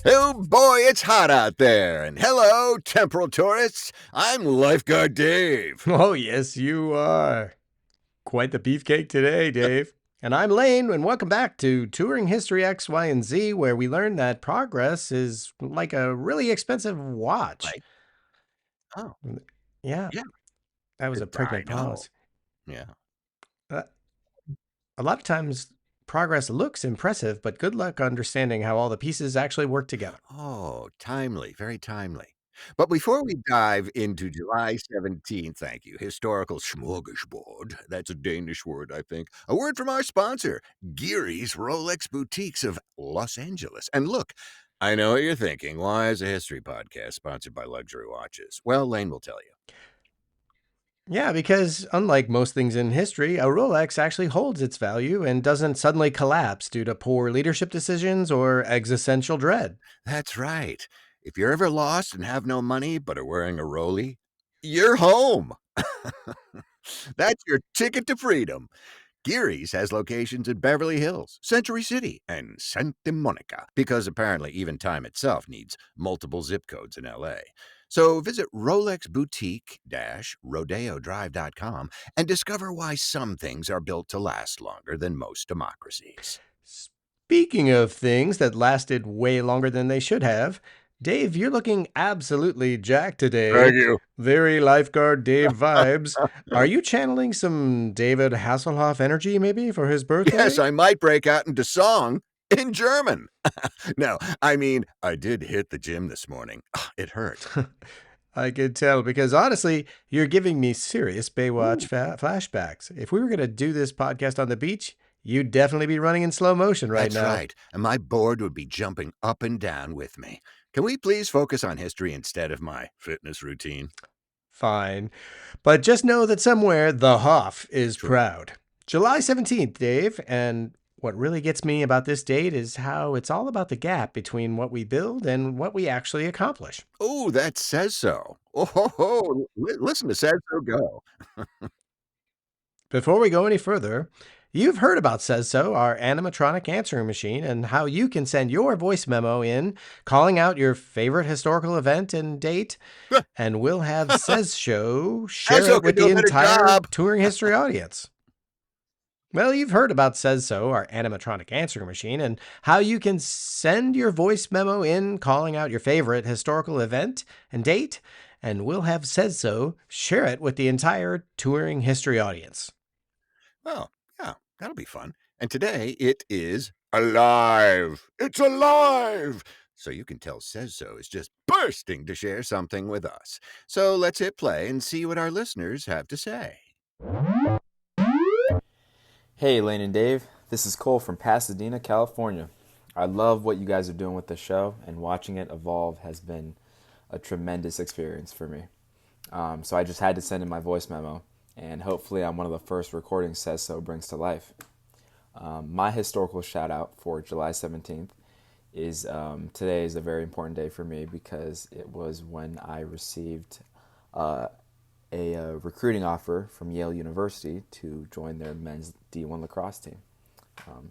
Oh boy, it's hot out there. And hello, temporal tourists. I'm Lifeguard Dave. Oh, yes, you are. Quite the beefcake today, Dave. And I'm Lane, and welcome back to Touring History X, Y, and Z, where we learn that progress is like a really expensive watch. Right? Oh, Yeah, yeah. that was a I pregnant know. pause. Yeah. Uh, a lot of times, progress looks impressive, but good luck understanding how all the pieces actually work together. Oh, timely, very timely. But before we dive into July 17th, thank you, historical smorgasbord, that's a Danish word, I think, a word from our sponsor, GEARYS Rolex Boutiques of Los Angeles. And look, I know what you're thinking. Why is a history podcast sponsored by luxury watches? Well, Lane will tell you. Yeah, because unlike most things in history, a Rolex actually holds its value and doesn't suddenly collapse due to poor leadership decisions or existential dread. That's right. If you're ever lost and have no money but are wearing a Roly, you're home. That's your ticket to freedom. GEARYS has locations in Beverly Hills, Century City, and Santa Monica, because apparently even time itself needs multiple zip codes in LA. So visit RolexBoutique-RodeoDrive.com and discover why some things are built to last longer than most democracies. Speaking of things that lasted way longer than they should have, Dave, you're looking absolutely jacked Thank today. you. Very lifeguard Dave vibes. Are you channeling some David Hasselhoff energy maybe for his Yes, birthday? I might break out into song in German. No, I mean, I did hit the gym this morning. It hurt. I could tell because honestly, you're giving me serious Baywatch Ooh. flashbacks. If we were going to do this podcast on the beach, you'd definitely be running in slow motion right That's now. right, and my board would be jumping up and down with me. Can we please focus on history instead of my fitness routine? Fine. But just know that somewhere the Hoff is Sure. proud. July 17th, Dave, and what really gets me about this date is how it's all about the gap between what we build and what we actually accomplish. Oh, that says so. Oh, ho, ho. Listen to Says So Go. Before we go any further, you've heard about Says So, our animatronic answering machine, and how you can send your voice memo in calling out your favorite historical event and date, and we'll have Says Show share Esso it could with do the a better entire job. touring history audience. Well, you've heard about Says So, our animatronic answering machine, and how you can send your voice memo in calling out your favorite historical event and date, and we'll have Says So share it with the entire touring history audience. Well, yeah, that'll be fun. And today it is alive. It's alive. So you can tell Says So is just bursting to share something with us. So let's hit play and see what our listeners have to say. Hey, Lane and Dave. This is Cole from Pasadena, California. I love what you guys are doing with the show, and watching it evolve has been a tremendous experience for me. So I just had to send in my voice memo, and hopefully I'm one of the first recordings Says So brings to life. My historical shout out for July 17th is today is a very important day for me because it was when I received uh, a recruiting offer from Yale University to join their men's D1 lacrosse team.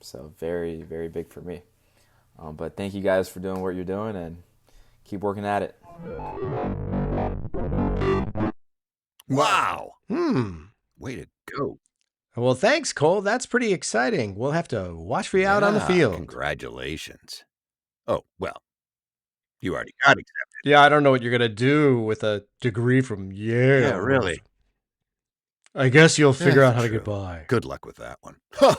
So very, very big for me. But thank you guys for doing what you're doing and keep working at it. Wow. Hmm. Way to go. Well, thanks, Cole. That's pretty exciting. We'll have to watch for you out on the Yeah, field. congratulations. Oh, well, you already got accepted. Yeah, I don't know what you're going to do with a degree from Yeah, Yale. really. I guess you'll figure out how to get True. by. Good luck with that one. Huh.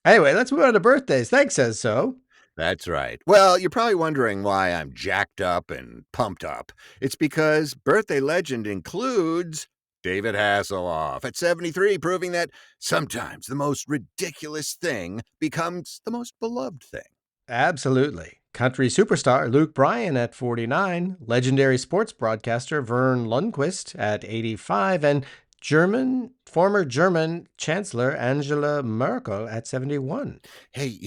Anyway, let's move on to birthdays. Thanks, Says So. That's right. Well, you're probably wondering why I'm jacked up and pumped up. It's because birthday legend includes David Hasselhoff at 73, proving that sometimes the most ridiculous thing becomes the most beloved thing. Absolutely. Country superstar Luke Bryan at 49, legendary sports broadcaster Vern Lundquist at 85, and former German Chancellor Angela Merkel at 71. Hey,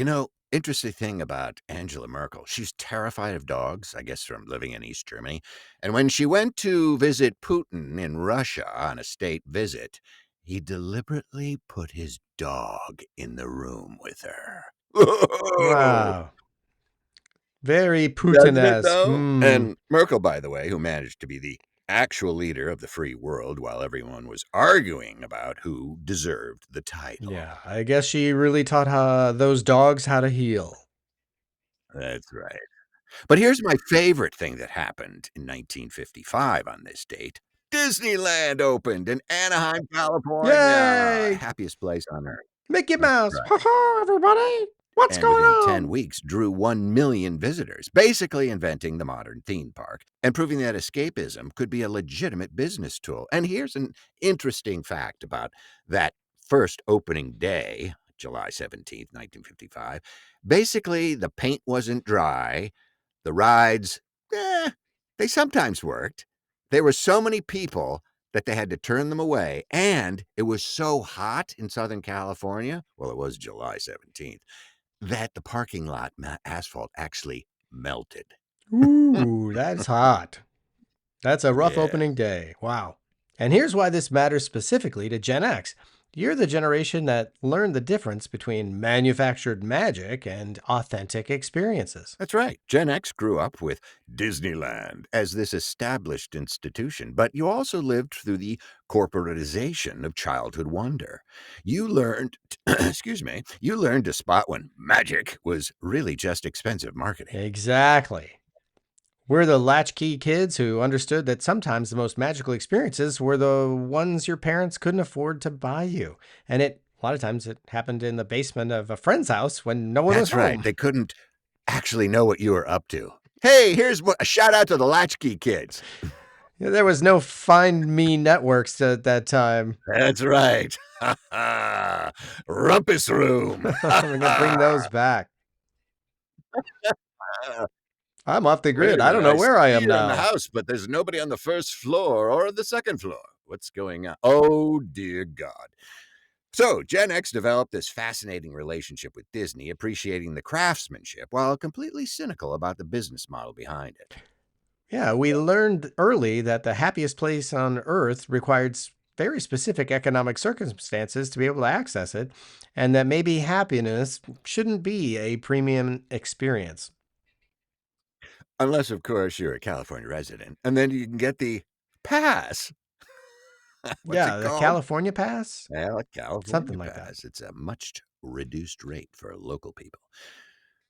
interesting thing about Angela Merkel, she's terrified of dogs, I guess from living in East Germany. And when she went to visit Putin in Russia on a state visit, he deliberately put his dog in the room with her. Wow. Very Doesn't it, Putin-esque. though? Hmm. And Merkel, by the way, who managed to be the actual leader of the free world while everyone was arguing about who deserved the title. Yeah, I guess she really taught those dogs how to heel. That's right. But here's my favorite thing that happened in 1955 on this date. Disneyland opened in Anaheim, California. Yay! Happiest place on earth. Mickey That's Mouse! Ha right. ha, everybody! What's And going within 10 on? weeks drew 1 million visitors, basically inventing the modern theme park and proving that escapism could be a legitimate business tool. And here's an interesting fact about that first opening day, July 17th, 1955. Basically, the paint wasn't dry. The rides, they sometimes worked. There were so many people that they had to turn them away. And it was so hot in Southern California. Well, it was July 17th, that the parking lot asphalt actually melted. Ooh, that's hot. That's a rough Yeah, opening day. Wow. And here's why this matters specifically to Gen X. You're the generation that learned the difference between manufactured magic and authentic experiences. that's right. Gen X grew up with Disneyland as this established institution, but you also lived through the corporatization of childhood wonder. You learned, excuse me, you learned to spot when magic was really just expensive marketing. Exactly. We're the latchkey kids who understood that sometimes the most magical experiences were the ones your parents couldn't afford to buy you. And a lot of times it happened in the basement of a friend's house when no one was That's right. home. They couldn't actually know what you were up to. Hey, here's a shout out to the latchkey kids. There was no Find Me networks at that time. That's right. Rumpus room. We're going to bring those back. I'm off the Wait grid. a I don't minute. know I where I see am you in the now. house, but there's nobody on the first floor or the second floor. What's going on? Oh, dear God. So, Gen X developed this fascinating relationship with Disney, appreciating the craftsmanship while completely cynical about the business model behind it. Yeah, we learned early that the happiest place on earth required very specific economic circumstances to be able to access it, and that maybe happiness shouldn't be a premium experience. Unless, of course, you're a California resident, and then you can get the pass. What's Yeah, it the called? California Pass, Well, a something California like that. pass. It's a much reduced rate for local people.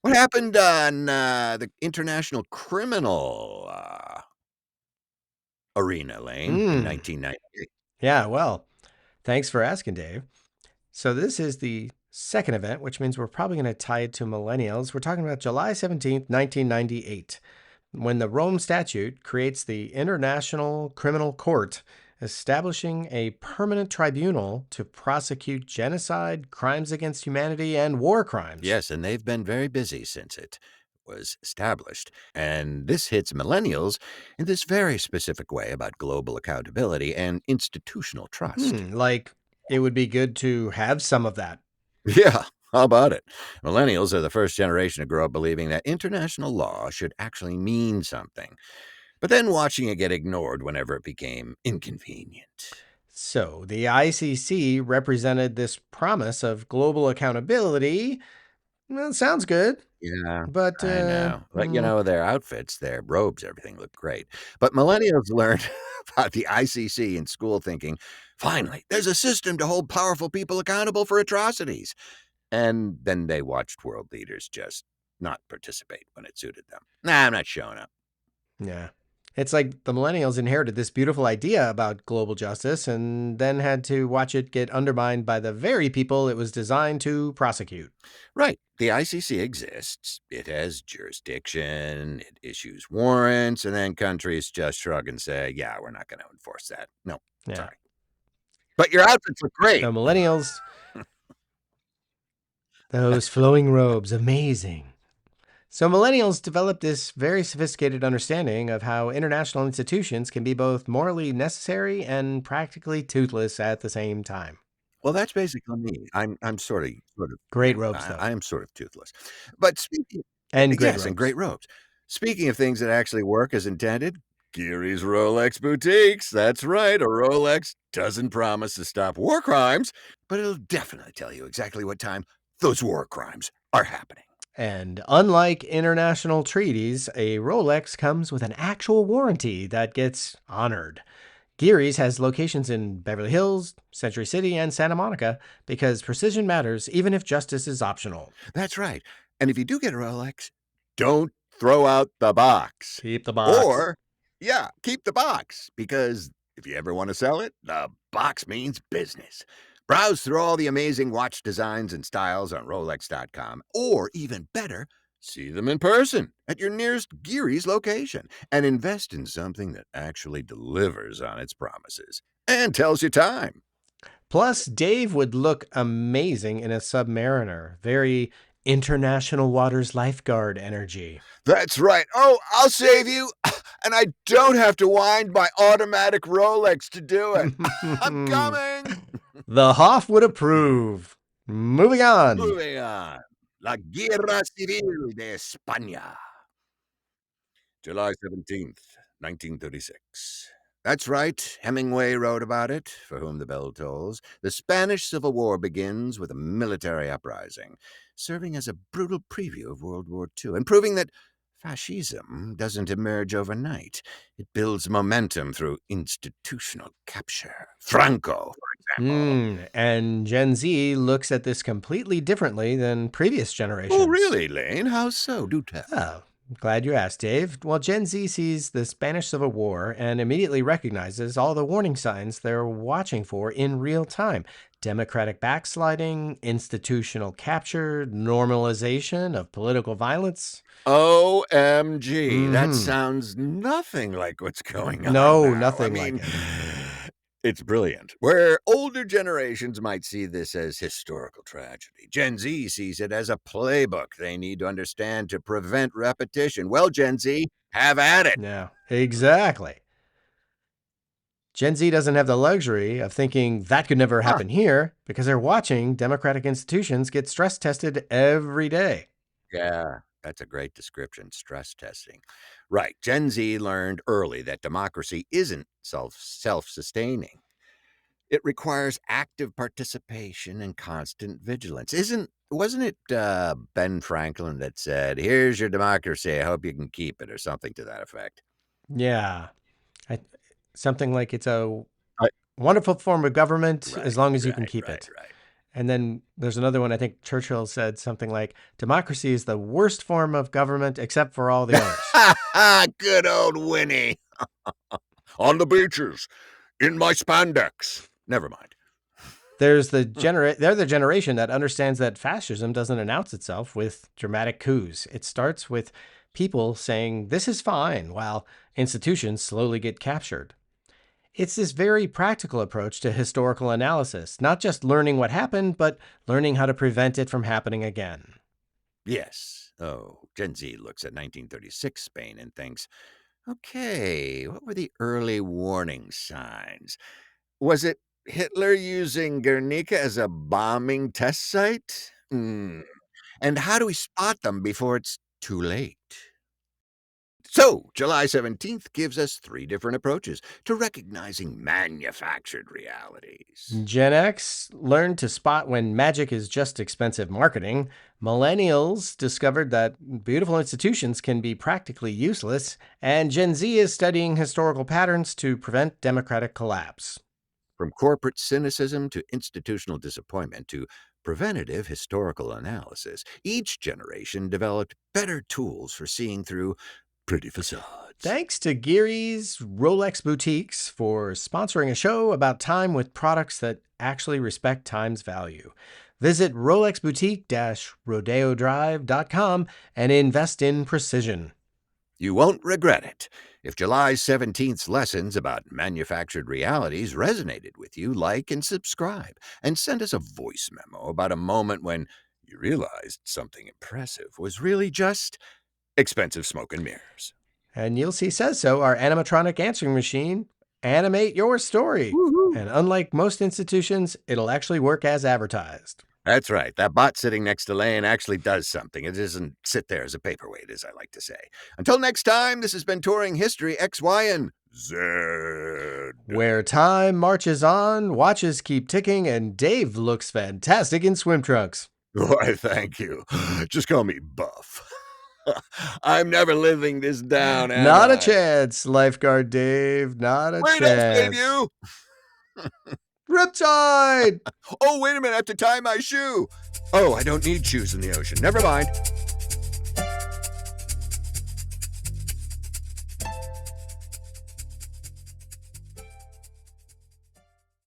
What happened on the international criminal arena, Lane, in Hmm. 1998? Yeah, well, thanks for asking, Dave. So this is the second event, which means we're probably going to tie it to millennials. We're talking about July 17th, 1998, when the Rome Statute creates the International Criminal Court, establishing a permanent tribunal to prosecute genocide, crimes against humanity, and war crimes. Yes, and they've been very busy since it was established. And this hits millennials in this very specific way about global accountability and institutional trust. Like it would be good to have some of that. Yeah, how about it? Millennials are the first generation to grow up believing that international law should actually mean something, but then watching it get ignored whenever it became inconvenient. So the ICC represented this promise of global accountability. Well, sounds good, Yeah, but I know. But, their outfits, their robes, everything looked great. But millennials learned about the ICC in school thinking, finally, there's a system to hold powerful people accountable for atrocities. And then they watched world leaders just not participate when it suited them. Nah, I'm not showing up. yeah. It's like the millennials inherited this beautiful idea about global justice and then had to watch it get undermined by the very people it was designed to prosecute. Right. The ICC exists. It has jurisdiction. It issues warrants. And then countries just shrug and say, yeah, we're not going to enforce that. No, Yeah. sorry. But your outfits look great. The millennials, those flowing robes, amazing. So, millennials developed this very sophisticated understanding of how international institutions can be both morally necessary and practically toothless at the same time. Well, that's basically me. I'm sort of, Great robes, though, I am sort of toothless. But speaking, and great yes, and robes. great robes. Speaking of things that actually work as intended, GEARYS Rolex boutiques. That's right. A Rolex doesn't promise to stop war crimes, but it'll definitely tell you exactly what time those war crimes are happening. And unlike international treaties, a Rolex comes with an actual warranty that gets honored. GEARYS has locations in Beverly Hills, Century City, and Santa Monica because precision matters even if justice is optional. That's right. And if you do get a Rolex, don't throw out the box. Keep the box. Or, yeah, keep the box, because if you ever want to sell it, the box means business. Browse through all the amazing watch designs and styles on Rolex.com, or even better, see them in person at your nearest Geary's location and invest in something that actually delivers on its promises and tells you time. Plus, Dave would look amazing in a Submariner. Very international waters lifeguard energy. That's right. Oh, I'll save you. And I don't have to wind my automatic Rolex to do it. I'm coming. The Hoff would approve. Moving on. Moving on. La Guerra Civil de España. July 17th, 1936. That's right. Hemingway wrote about it, For Whom the Bell Tolls. The Spanish Civil War begins with a military uprising, serving as a brutal preview of World War II, and proving that fascism doesn't emerge overnight. It builds momentum through institutional capture. Franco, for example. And Gen Z looks at this completely differently than previous generations. Oh, really, Lane? How so? Do tell. Oh, glad you asked, Dave. Well, Gen Z sees the Spanish Civil War and immediately recognizes all the warning signs they're watching for in real time: democratic backsliding, institutional capture, normalization of political violence. OMG, that sounds nothing like what's going on No, now. nothing like it. It's brilliant. Where older generations might see this as historical tragedy, Gen Z sees it as a playbook they need to understand to prevent repetition. Well, Gen Z, have at it. Yeah, exactly. Gen Z doesn't have the luxury of thinking that could never happen here because they're watching democratic institutions get stress tested every day. Yeah, that's a great description, stress testing. Right, Gen Z learned early that democracy isn't self-sustaining. It requires active participation and constant vigilance. Wasn't it Ben Franklin that said, "Here's your democracy, I hope you can keep it," or something to that effect? Yeah. I, something like it's a Right. wonderful form of government as long as you can Right, keep right, it. right. And then there's another one. I think Churchill said something like, democracy is the worst form of government except for all the others. Good old Winnie. On the beaches, in my spandex. Never mind. They're the generation that understands that fascism doesn't announce itself with dramatic coups. It starts with people saying, this is fine, while institutions slowly get captured. It's this very practical approach to historical analysis, not just learning what happened, but learning how to prevent it from happening again. Yes. Oh, Gen Z looks at 1936 Spain and thinks, okay, what were the early warning signs? Was it Hitler using Guernica as a bombing test site? And how do we spot them before it's too late? So, July 17th gives us 3 different approaches to recognizing manufactured realities. Gen X learned to spot when magic is just expensive marketing. Millennials discovered that beautiful institutions can be practically useless. And Gen Z is studying historical patterns to prevent democratic collapse. From corporate cynicism to institutional disappointment to preventative historical analysis, each generation developed better tools for seeing through pretty facades. Thanks to GEARYS Rolex Boutiques for sponsoring a show about time with products that actually respect time's value. Visit RolexBoutique-RodeoDrive.com and invest in precision. You won't regret it. If July 17th's lessons about manufactured realities resonated with you, like and subscribe, and send us a voice memo about a moment when you realized something impressive was really just expensive smoke and mirrors. And you'll see Says So, our animatronic answering machine, animate your story. Woo-hoo. And unlike most institutions, it'll actually work as advertised. That's right. That bot sitting next to Lane actually does something. It doesn't sit there as a paperweight, as I like to say. Until next time, this has been Touring History X, Y, and Z. Where time marches on, watches keep ticking, and Dave looks fantastic in swim trunks. Why, thank you. Just call me Buff. I'm never living this down, am Not a I? chance, Lifeguard Dave. Not a Wait, I'll save chance. you. Riptide! Oh, wait a minute, I have to tie my shoe. Oh, I don't need shoes in the ocean. Never mind.